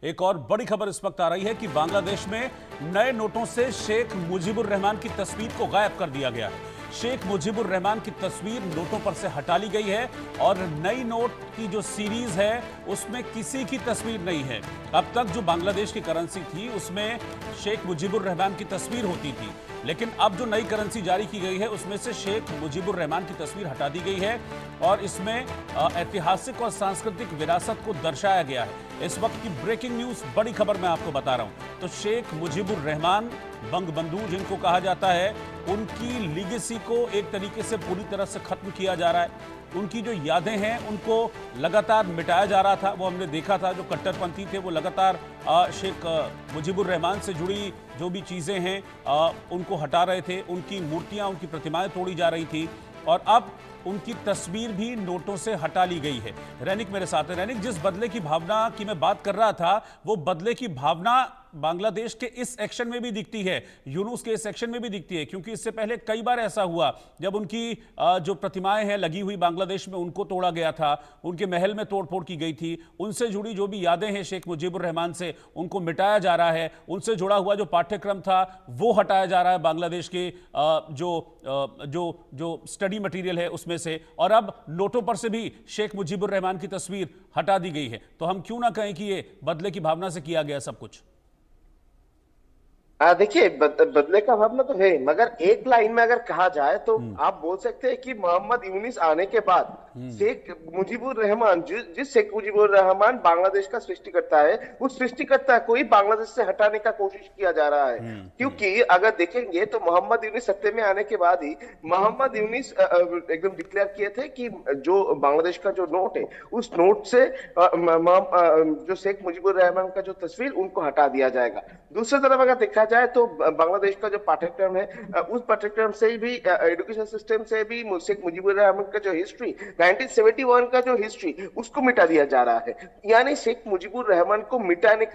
एक और बड़ी खबर इस वक्त आ रही है कि बांग्लादेश में नए नोटों से शेख मुजीबुर रहमान की तस्वीर को गायब कर दिया गया है। शेख मुजीबुर रहमान की तस्वीर नोटों पर से हटा ली गई है और नई नोट की जो सीरीज है उसमें किसी की तस्वीर नहीं है। अब तक जो बांग्लादेश की करेंसी थी उसमें शेख मुजीबुर रहमान की तस्वीर होती थी, लेकिन अब जो नई करेंसी जारी की गई है उसमें से शेख मुजीबुर रहमान की तस्वीर हटा दी गई है और इसमें ऐतिहासिक और सांस्कृतिक विरासत को दर्शाया गया है। इस वक्त की ब्रेकिंग न्यूज, बड़ी खबर मैं आपको बता रहा हूं। तो शेख मुजीबुर रहमान बंगबंधु जिनको कहा जाता है, उनकी लीगेसी को एक तरीके से पूरी तरह से खत्म किया जा रहा है। उनकी जो यादें हैं उनको लगातार मिटाया जा रहा था। वो हमने देखा था जो कट्टरपंथी थे वो लगातार शेख मुजीबुर रहमान से जुड़ी जो भी चीज़ें हैं उनको हटा रहे थे। उनकी मूर्तियां, उनकी प्रतिमाएं तोड़ी जा रही थी और अब उनकी तस्वीर भी नोटों से हटा ली गई है। रैनिक मेरे साथ है। रैनिक, जिस बदले की भावना की मैं बात कर रहा था वो बदले की भावना बांग्लादेश के इस एक्शन में भी दिखती है, यूनुस के इस एक्शन में भी दिखती है, क्योंकि इससे पहले कई बार ऐसा हुआ जब उनकी जो प्रतिमाएं हैं लगी हुई बांग्लादेश में उनको तोड़ा गया था, उनके महल में तोड़फोड़ की गई थी, उनसे जुड़ी जो भी यादें हैं शेख मुजीबुर रहमान से उनको मिटाया जा रहा है, उनसे जुड़ा हुआ जो पाठ्यक्रम था वो हटाया जा रहा है बांग्लादेश के जो स्टडी मटीरियल है उसमें से, और अब नोटों पर से भी शेख मुजीबुर रहमान की तस्वीर हटा दी गई है। तो हम क्यों ना कहें कि ये बदले की भावना से किया गया सब कुछ। देखिए बदले का भावना तो है, मगर एक लाइन में अगर कहा जाए तो आप बोल सकते हैं कि मोहम्मद यूनिस आने के बाद शेख मुजीबुर रहमान, जिस शेख मुजीबुर रहमान बांग्लादेश का सृष्टिकर्ता है, उस सृष्टिकर्ता को ही बांग्लादेश से हटाने का कोशिश किया जा रहा है। क्योंकि अगर देखेंगे तो मोहम्मद यूनिस सत्ते में आने के बाद ही मोहम्मद यूनिस एकदम डिक्लेयर किए थे कि जो बांग्लादेश का जो नोट है उस नोट से जो शेख मुजीबुर रहमान का जो तस्वीर उनको हटा दिया जाएगा। दूसरी तरफ अगर देखा जाए तो बांग्लादेश का जो पाठ्यक्रम है उस पाठ्यक्रम से भी, एजुकेशन सिस्टम से भी शेख मुजीबुर रहमान का जो हिस्ट्री 1971 का जो हिस्ट्री उसको मिटा दिया जा रहा है। यानी शेख मुजीबुर रहमान को मिटाने का